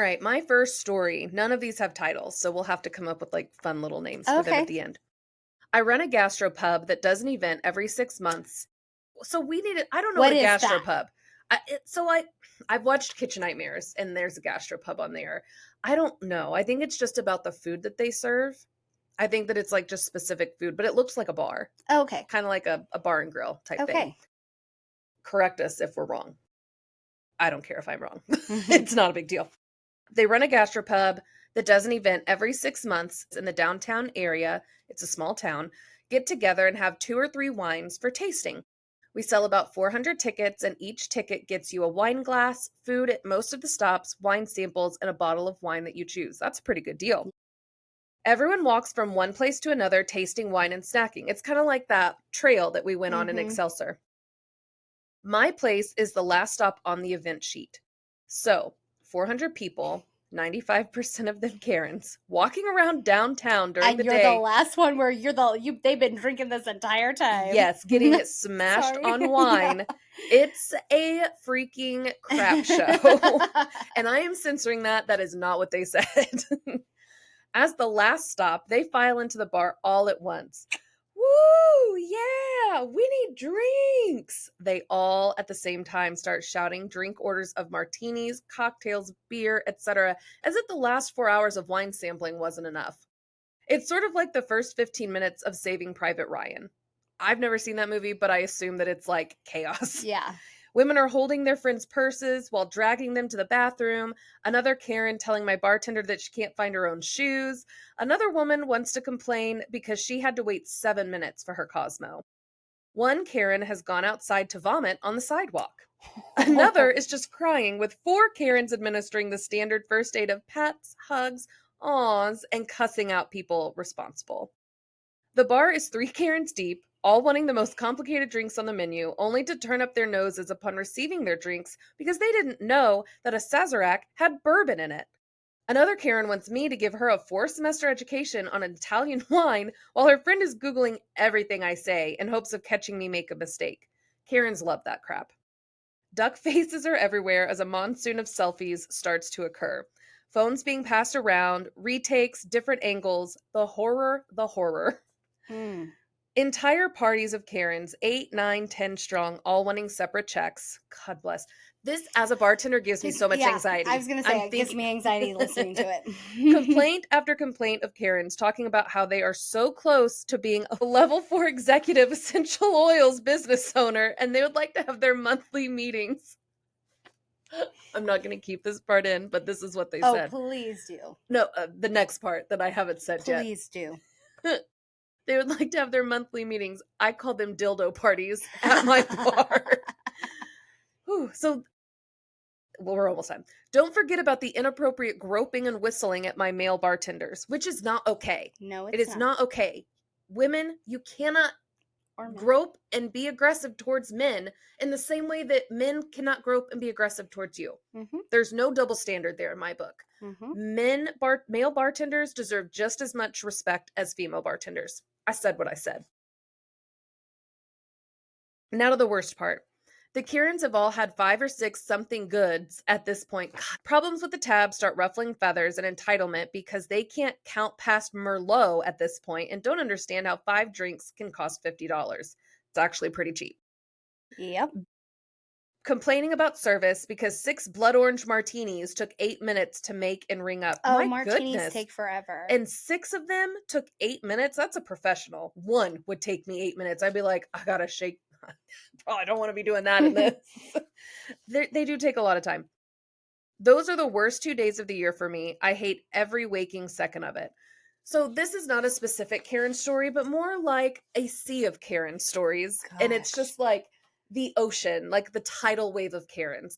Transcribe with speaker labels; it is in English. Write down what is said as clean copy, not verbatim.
Speaker 1: right, my first story. None of these have titles, so we'll have to come up with like fun little names for them at
Speaker 2: Okay.
Speaker 1: the end. I run a gastropub that does an event every 6 months. So we needed, I don't know what
Speaker 2: What
Speaker 1: a
Speaker 2: is that?
Speaker 1: gastropub. I've watched Kitchen Nightmares and there's a gastropub on there. I don't know. I think it's just about the food that they serve. I think that it's like just specific food, but it looks like a bar,
Speaker 2: Okay.
Speaker 1: kind of like a bar and grill type thing.
Speaker 2: Okay.
Speaker 1: Correct us if we're wrong. I don't care if I'm wrong. It's not a big deal. They run a gastropub that does an event every 6 months in the downtown area. It's a small town. Get together and have 2 or 3 wines for tasting. We sell about 400 tickets, and each ticket gets you a wine glass, food at most of the stops, wine samples, and a bottle of wine that you choose. That's a pretty good deal. Everyone walks from one place to another, tasting wine and snacking. It's kind of like that trail that we went on in
Speaker 2: Mm-hmm.
Speaker 1: Excelsior. My place is the last stop on the event sheet. So, 400 people, 95% of them Karens, walking around downtown during
Speaker 2: And
Speaker 1: the
Speaker 2: you're the
Speaker 1: day.
Speaker 2: last one where they've been drinking this entire time.
Speaker 1: Yes, getting smashed
Speaker 2: Sorry.
Speaker 1: on
Speaker 2: Yeah.
Speaker 1: wine. It's a freaking crap show. And I am censoring that. That is not what they said. As the last stop, they file into the bar all at once. Woo! Yeah, we need drinks. They all at the same time start shouting drink orders of martinis, cocktails, beer, etc., as if the last 4 hours of wine sampling wasn't enough. It's sort of like the first 15 minutes of Saving Private Ryan. I've never seen that movie, but I assume that it's like chaos.
Speaker 2: Yeah.
Speaker 1: Women are holding their friends' purses while dragging them to the bathroom. Another Karen telling my bartender that she can't find her own shoes. Another woman wants to complain because she had to wait 7 minutes for her Cosmo. One Karen has gone outside to vomit on the sidewalk. Another is just crying, with 4 Karens administering the standard first aid of pats, hugs, awes, and cussing out people responsible. The bar is 3 Karens deep, all wanting the most complicated drinks on the menu, only to turn up their noses upon receiving their drinks because they didn't know that a Sazerac had bourbon in it. Another Karen wants me to give her a 4 semester education on Italian wine while her friend is Googling everything I say in hopes of catching me make a mistake. Karens love that crap. Duck faces are everywhere as a monsoon of selfies starts to occur. Phones being passed around, retakes, different angles, the horror, the horror.
Speaker 2: Mm.
Speaker 1: Entire parties of Karens, 8, 9, 10 strong, all wanting separate checks. God bless. This, as a bartender, gives me so much
Speaker 2: Yeah,
Speaker 1: anxiety.
Speaker 2: I was going to say, it gives me anxiety listening to it.
Speaker 1: Complaint after complaint of Karens talking about how they are so close to being a level 4 executive essential oils business owner and they would like to have their monthly meetings. I'm not going to keep this part in, but this is what they
Speaker 2: Oh,
Speaker 1: said.
Speaker 2: please do.
Speaker 1: No, the next part that I haven't said
Speaker 2: Please
Speaker 1: yet.
Speaker 2: do.
Speaker 1: They would like to have their monthly meetings. I call them dildo parties at my bar. Whew, so, well, we're almost done. Don't forget about the inappropriate groping and whistling at my male bartenders, which is not okay.
Speaker 2: No,
Speaker 1: It
Speaker 2: it's
Speaker 1: is not okay. Women, you cannot
Speaker 2: Or men.
Speaker 1: grope and be aggressive towards men in the same way that men cannot grope and be aggressive towards you.
Speaker 2: Mm-hmm.
Speaker 1: There's no double standard there in my book.
Speaker 2: Mm-hmm.
Speaker 1: Male bartenders deserve just as much respect as female bartenders. I said what I said. Now to the worst part. The Karens have all had 5 or 6 something goods at this point. God, problems with the tab start ruffling feathers and entitlement because they can't count past Merlot at this point and don't understand how 5 drinks can cost $50. It's actually pretty cheap.
Speaker 2: Yep.
Speaker 1: Complaining about service because 6 blood orange martinis took 8 minutes to make and ring up.
Speaker 2: Oh,
Speaker 1: My
Speaker 2: martinis
Speaker 1: goodness.
Speaker 2: take forever.
Speaker 1: And 6 of them took 8 minutes. That's a professional. One would take me 8 minutes. I'd be like, I gotta shake. Oh, I don't want to be doing that in this. They do take a lot of time. Those are the worst 2 days of the year for me. I hate every waking second of it. So this is not a specific Karen story, but more like a sea of Karen stories. And it's
Speaker 2: Gosh.
Speaker 1: just like the ocean, like the tidal wave of Karens.